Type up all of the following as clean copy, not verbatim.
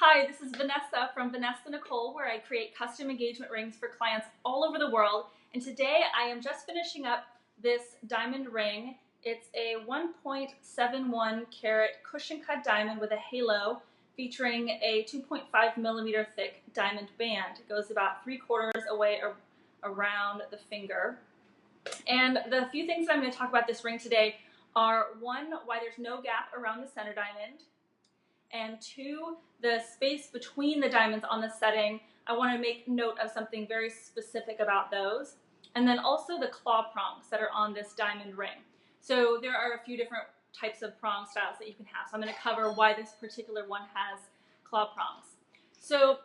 Hi, this is Vanessa from Vanessa Nicole, where I create custom engagement rings for clients all over the world. And today I am just finishing up this diamond ring. It's a 1.71 carat cushion cut diamond with a halo featuring a 2.5 millimeter thick diamond band. It goes about 3/4 away around the finger. And the few things that I'm going to talk about this ring today are, one, why there's no gap around the center diamond, and two, the space between the diamonds on the setting. I want to make note of something very specific about those. And then also the claw prongs that are on this diamond ring. So there are a few different types of prong styles that you can have. So I'm going to cover why this particular one has claw prongs. So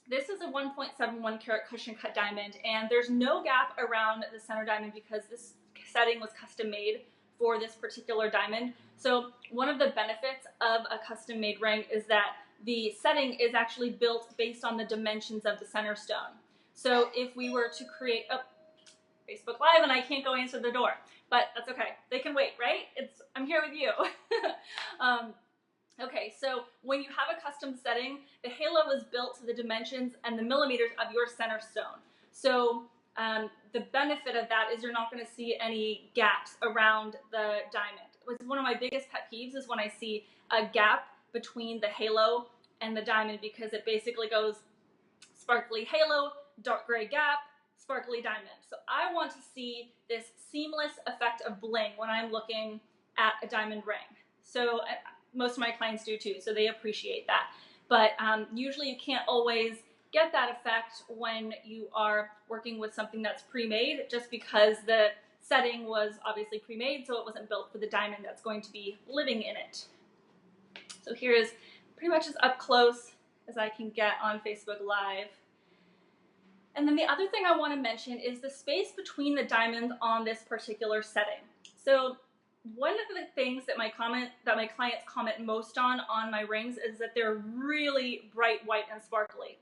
this is a 1.71 carat cushion cut diamond, and there's no gap around the center diamond because this setting was custom made for this particular diamond. So one of the benefits of a custom made ring is that the setting is actually built based on the dimensions of the center stone. So if we were to create Facebook Live and I can't go answer the door, but that's okay. They can wait, right? I'm here with you. Okay, so when you have a custom setting, the halo is built to the dimensions and the millimeters of your center stone. So the benefit of that is you're not going to see any gaps around the diamond. One of my biggest pet peeves is when I see a gap between the halo and the diamond, because it basically goes sparkly halo, dark gray gap, sparkly diamond. So I want to see this seamless effect of bling when I'm looking at a diamond ring. So most of my clients do too, so they appreciate that. But usually you can't always get that effect when you are working with something that's pre-made, just because the setting was obviously pre-made, so it wasn't built for the diamond that's going to be living in it. So here is pretty much as up close as I can get on Facebook Live. And then the other thing I want to mention is the space between the diamonds on this particular setting. So one of the things that my clients comment most on my rings is that they're really bright white and sparkly.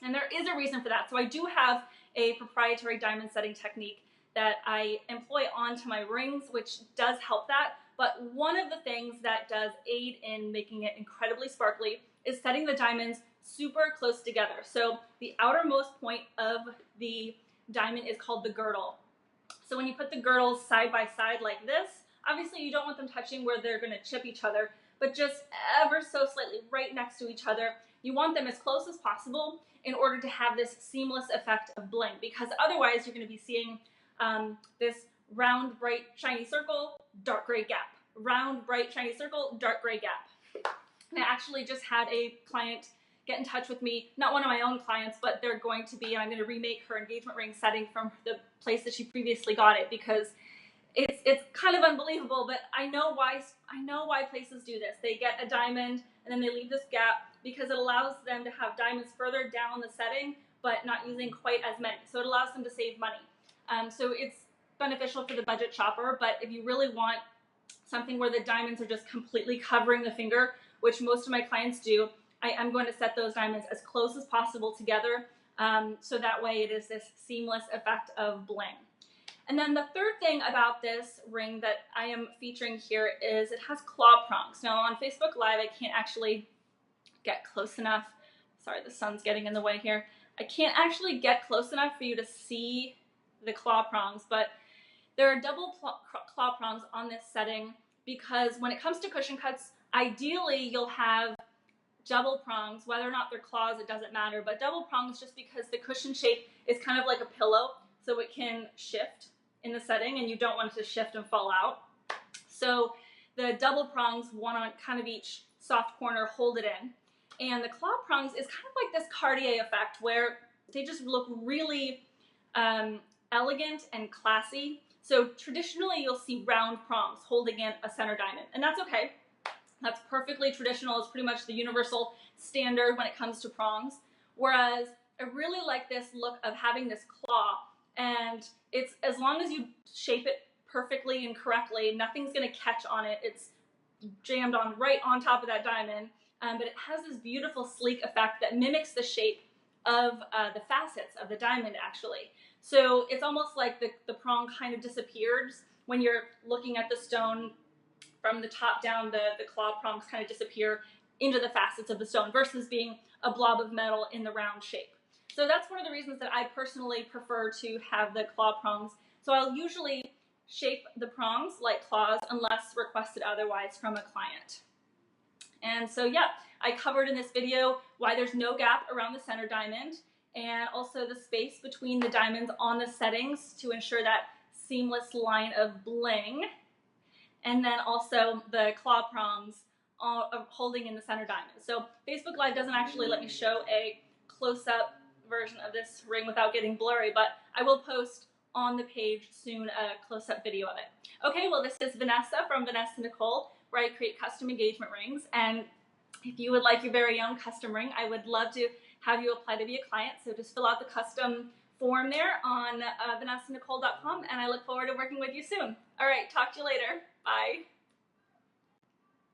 And there is a reason for that. So I do have a proprietary diamond setting technique that I employ onto my rings, which does help that. But one of the things that does aid in making it incredibly sparkly is setting the diamonds super close together. So the outermost point of the diamond is called the girdle. So when you put the girdles side by side like this, obviously you don't want them touching where they're going to chip each other, but just ever so slightly right next to each other. You want them as close as possible in order to have this seamless effect of bling, because otherwise you're going to be seeing this round, bright, shiny circle, dark gray gap. Round, bright, shiny circle, dark gray gap. And I actually just had a client get in touch with me, not one of my own clients, but they're going to be, and I'm going to remake her engagement ring setting from the place that she previously got it, because it's kind of unbelievable, but I know why places do this. They get a diamond and then they leave this gap because it allows them to have diamonds further down the setting, but not using quite as many. So it allows them to save money. So it's beneficial for the budget shopper, but if you really want something where the diamonds are just completely covering the finger, which most of my clients do, I am going to set those diamonds as close as possible together, so that way it is this seamless effect of bling. And then the third thing about this ring that I am featuring here is it has claw prongs. Now on Facebook Live, I can't actually get close enough. Sorry, the sun's getting in the way here. I can't actually get close enough for you to see the claw prongs, but there are double claw prongs on this setting, because when it comes to cushion cuts, ideally you'll have double prongs. Whether or not they're claws, it doesn't matter, but double prongs just because the cushion shape is kind of like a pillow, so it can shift in the setting and you don't want it to shift and fall out. So the double prongs, one on kind of each soft corner, hold it in. And the claw prongs is kind of like this Cartier effect where they just look really elegant and classy. So traditionally you'll see round prongs holding in a center diamond, and that's okay. That's perfectly traditional. It's pretty much the universal standard when it comes to prongs. Whereas I really like this look of having this claw, and it's, as long as you shape it perfectly and correctly, nothing's going to catch on it. It's jammed on right on top of that diamond, but it has this beautiful sleek effect that mimics the shape of the facets of the diamond actually. So it's almost like the prong kind of disappears when you're looking at the stone from the top down. The claw prongs kind of disappear into the facets of the stone versus being a blob of metal in the round shape. So that's one of the reasons that I personally prefer to have the claw prongs. So I'll usually shape the prongs like claws unless requested otherwise from a client. And so yeah, I covered in this video why there's no gap around the center diamond, and also the space between the diamonds on the settings to ensure that seamless line of bling, and then also the claw prongs holding in the center diamond. So Facebook Live doesn't actually let me show a close-up version of this ring without getting blurry, but I will post on the page soon a close-up video of it. Okay, well, this is Vanessa from Vanessa Nicole, where I create custom engagement rings, and if you would like your very own custom ring, I would love to have you apply to be a client. So just fill out the custom form there on vanessanicole.com, and I look forward to working with you soon. All right, talk to you later. Bye.